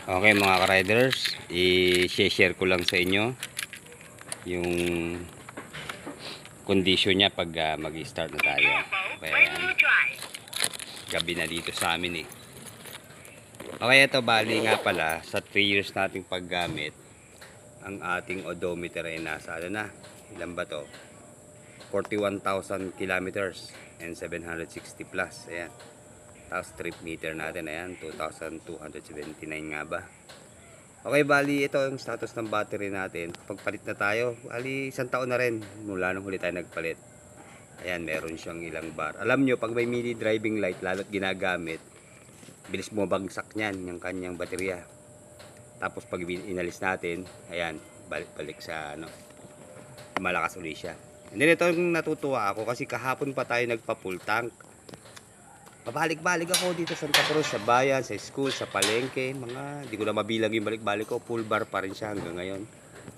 Okay mga ka-riders, i-share ko lang sa inyo yung condition niya pag mag-start na tayo. Okay, yan. Gabi na dito sa amin eh. Okay, ito bali nga pala sa 3 years nating paggamit, ang ating odometer ay nasa ano na, ilan ba to? 41,000 kilometers and 760 plus. Ayan. Tapos trip meter natin, ayan, 2,279 nga ba. Okay, bali ito yung status ng battery natin. Pagpalit na tayo, bali 1 taon na rin mula nung huli tayo nagpalit. Ayan, meron siyang ilang bar. Alam nyo, pag may mini driving light lalo't ginagamit, bilis bumabagsak niyan yung kanyang baterya. Tapos pag inalis natin, ayan, balik sa ano, malakas ulit siya. And then ito yung natutuwa ako kasi kahapon pa tayo nagpa full tank. Pabalik-balik ako dito sa Santa Cruz, sa bayan, sa school, sa palengke, mga hindi ko na mabilang yung balik-balik ko, full bar pa rin siya hanggang ngayon.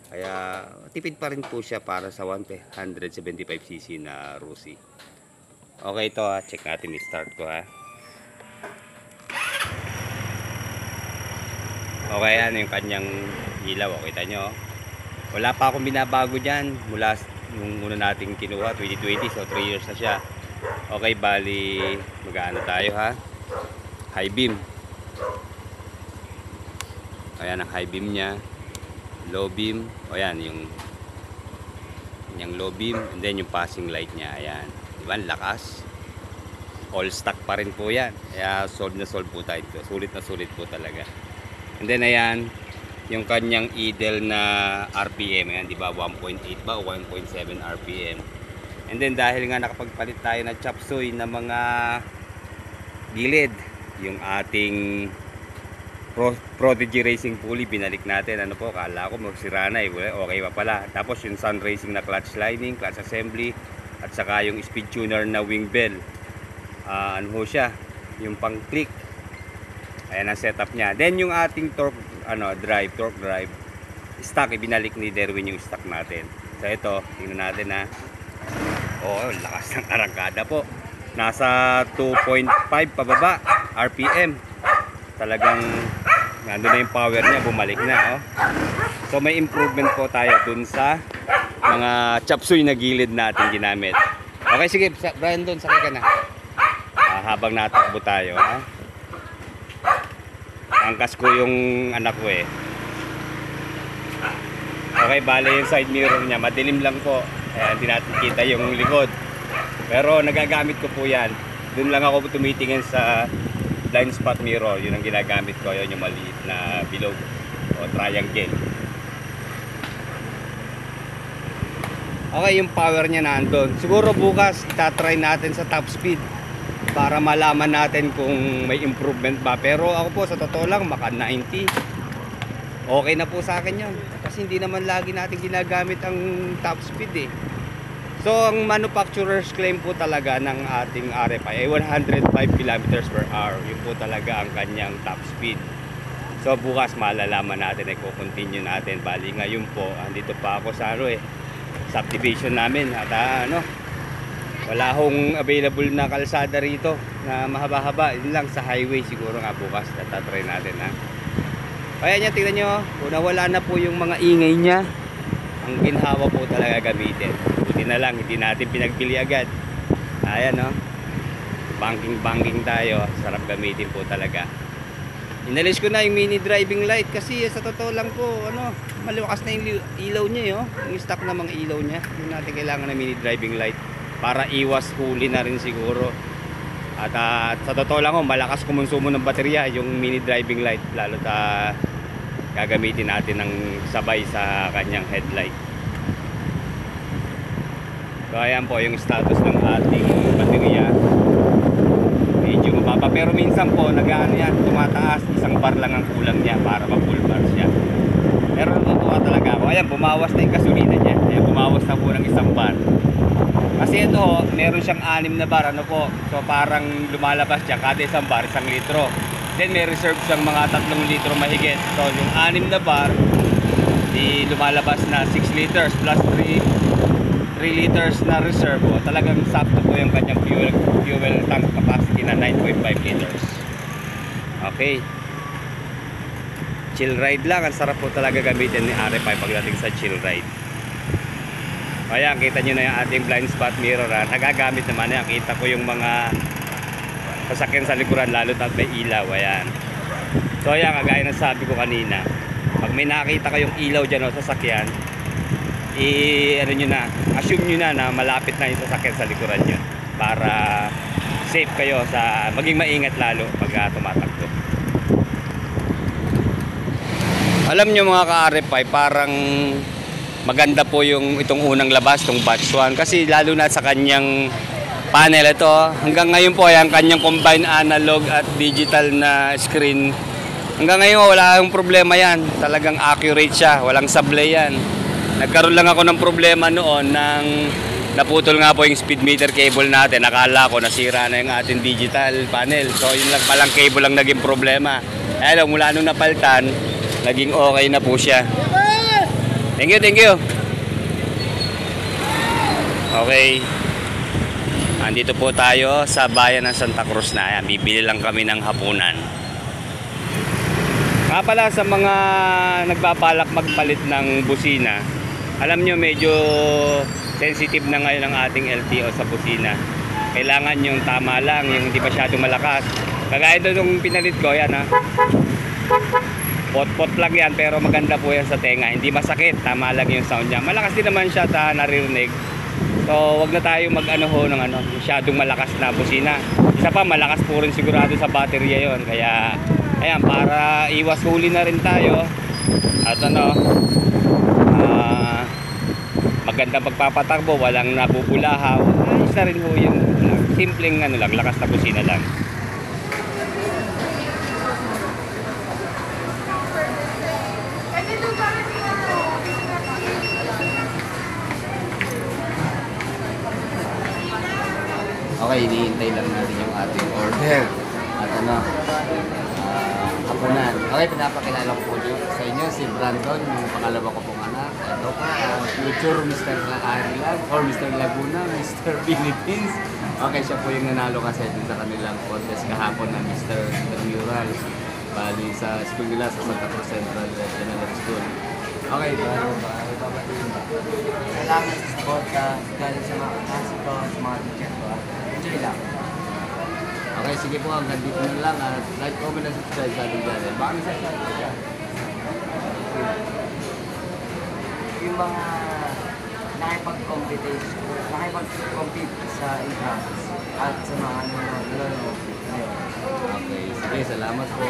Kaya tipid pa rin po siya para sa 175cc na Rusi. Okay, ito check natin, i-start ko ha. Okay, yan yung kanyang ilaw, kita nyo. Wala pa akong binabago dyan mula nung una nating kinuha, 2020, so 3 years na siya. Okay, bali mag-aano tayo ha, high beam. Ayan ang high beam nya, low beam, o yan yung low beam, and then yung passing light nya, ayan, diba, lakas, all stock pa rin po yan, kaya solve na solve po tayo ito, sulit na sulit po talaga. And then ayan yung kanyang idle na RPM, ayan, diba, 1.8 ba o 1.7 RPM. And then dahil nga nakapagpalit tayo ng chop suey na mga gilid, yung ating Prodigy Racing pulley binalik natin. Ano po, kala ko magsira na eh, okay pa pala. Tapos yung Sun Racing na clutch lining, clutch assembly, at saka yung speed tuner na wing bell, ano ho siya, yung pang click, ayan ang setup nya. Then yung ating torque drive stock, ibinalik ni Derwin yung stock natin. So ito, tingnan natin ha. Oh, lakas ng arangkada po. Nasa 2.5 pababa RPM. Talagang nandun na yung power niya, bumalik na oh. So may improvement po tayo dun sa mga chop suey na gilid natin ginamit. Okay, sige Brandon, sakay ka na. Habang natakbo tayo ha. Angkas ko yung anak ko eh. Okay, bale yung side mirror niya, madilim lang po. Kaya hindi natin kita yung likod. Pero nagagamit ko po yan. Doon lang ako tumitingin sa blind spot mirror. Yun ang ginagamit ko. Yun yung maliit na bilog o triangle. Okay, yung power niya nandun. Siguro bukas itatry natin sa top speed para malaman natin kung may improvement ba. Pero ako po sa totoo lang, maka 90. Okay na po sa akin yun. Kasi hindi naman lagi natin ginagamit ang top speed eh. So ang manufacturer's claim po talaga ng ating RFI ay 105 km per hour. Yun po talaga ang kanyang top speed. So bukas malalaman natin, i-continue natin. Bali ngayon po, andito pa ako sa subdivision namin. At wala hong available na kalsada rito na mahaba-haba. Yun lang sa highway siguro nga bukas. Tatatry natin ha. Kaya niya, tingnan nyo, wala na po yung mga ingay niya. Ang ginhawa po talaga gamitin. Buti na lang, hindi natin pinagpili agad. Ayan no, banking tayo. Sarap gamitin po talaga. Inalis ko na yung mini driving light kasi sa totoo lang po, maliwakas na yung ilaw niya yung stock na mga ilaw niya. Hindi natin kailangan ng mini driving light para iwas huli na rin siguro. At sa totoo lang malakas kumonsumo ng baterya yung mini driving light, lalo gagamitin natin ng sabay sa kanyang headlight. So ayan po yung status ng ating baterya. Medyo mababa pero minsan po yan, tumataas. 1 bar lang ang kulang niya para ma-full bar siya. Pero natutuwa talaga ako. Ayan, bumawas na yung gasolina niya. Ayan, bumawas na po ng 1 bar. Kasi ito, meron siyang 6 na bar, So parang lumalabas siya kada 1 bar, 1 litro. Then may reserve siyang mga 3 litro mahigit. So yung 6 na bar, di lumalabas na 6 liters plus 3 liters na reserve. Talagang sakto po yung kanyang fuel tank capacity na 9.5 liters. Okay. chill ride lang. Ang sarap po talaga gamitin ni RFI pagdating sa chill ride. Ayan, kita nyo na yung ating blind spot mirror. Nagagamit naman yan. Kita ko yung mga sasakyan sa likuran, lalo at may ilaw. Ayan. So ayan, kagaya ng sabi ko kanina, pag may nakita kayong ilaw dyan o sasakyan, ano nyo na, assume nyo na malapit na yung sasakyan sa likuran nyo para safe kayo sa maging maingat lalo pag tumatakbo. Alam nyo mga ka-RFI, parang maganda po yung itong unang labas, itong batch 1, kasi lalo na sa kanyang panel ito. Hanggang ngayon po ay ang kanyang combined analog at digital na screen. Hanggang ngayon wala yung problema yan. Talagang accurate siya, walang sablay yan. Nagkaroon lang ako ng problema noon nang naputol nga po yung speed meter cable natin. Akala ko nasira na yung ating digital panel. So yun lang palang cable lang naging problema. Ayun, mula nung napalitan, naging okay na po siya. Thank you, thank you. Okay. Andito po tayo sa bayan ng Santa Cruz na. Ayan, bibili lang kami ng hapunan. Nga pala sa mga nagbabalak magpalit ng busina, alam nyo medyo sensitive na ngayon ang ating LTO sa busina. Kailangan yung tama lang, yung hindi masyadong malakas. Kagaya doon yung pinalit ko, yan ha. Pot-pot lang yan, pero maganda po yan sa tenga. Hindi masakit, tama lang yung sound niya. Malakas din naman siya ta naririnig. So wag na tayo mag-ano ng masyadong malakas na busina. Isa pa, malakas po rin sigurado sa baterya yon. Kaya ayan, para iwas huli na rin tayo. At magandang pagpapatakbo, walang nabubulahaw. Ayos na rin ho yung simpleng lakas na busina lang. Okay, hinihintay lang natin yung ating order. At hapunan. Okay, pinapakilala ko po sa inyo si Brandon, yung pangalawa ko pong anak. Ito pa, future Mr. Ireland or Mr. Laguna, Mr. Philippines. Okay, siya po yung nanalo kasi din sa kanilang contest kahapon na Mr. Mural. Bali sa school nila sa Santa Cruz Central General School. Okay, Salamat sa support galing sa mga klase ko, sa mga teacher ko. Enjoy lang. okay, sige po, hanggang dito na lang. Like, comment, and subscribe sa ating channel. Baka may subscribe po siya. Yung mga nakipag-compete sa intrams at sa mga nanonood ngayon. Okay, sige, salamat po.